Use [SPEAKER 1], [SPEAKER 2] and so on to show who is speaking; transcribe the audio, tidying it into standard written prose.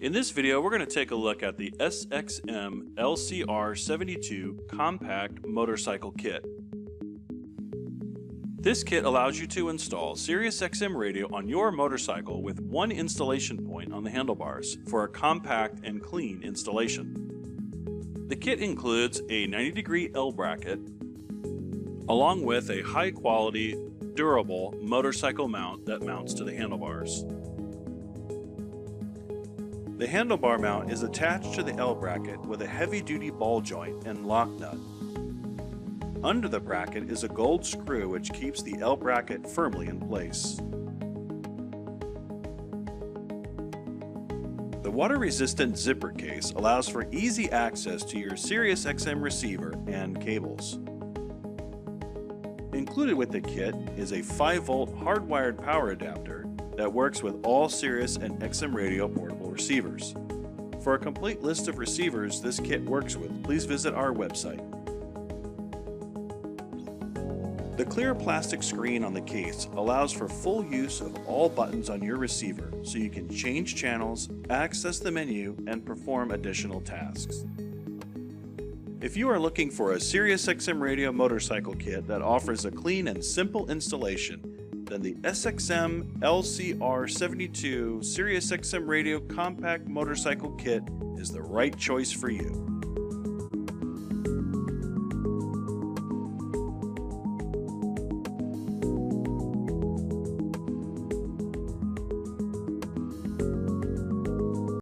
[SPEAKER 1] In this video, we're going to take a look at the SXMLCR72 Compact Motorcycle Kit. This kit allows you to install SiriusXM Radio on your motorcycle with one installation point on the handlebars for a compact and clean installation. The kit includes a 90-degree L bracket, along with a high-quality, durable motorcycle mount that mounts to the handlebars. The handlebar mount is attached to the L bracket with a heavy-duty ball joint and lock nut. Under the bracket is a gold screw which keeps the L bracket firmly in place. The water-resistant zipper case allows for easy access to your SiriusXM receiver and cables. Included with the kit is a 5-volt hardwired power adapter that works with all Sirius and XM Radio portable receivers. For a complete list of receivers this kit works with, please visit our website. The clear plastic screen on the case allows for full use of all buttons on your receiver so you can change channels, access the menu, and perform additional tasks. If you are looking for a SiriusXM Radio motorcycle kit that offers a clean and simple installation, then the SXMLCR72 SiriusXM Radio Compact Motorcycle Kit is the right choice for you.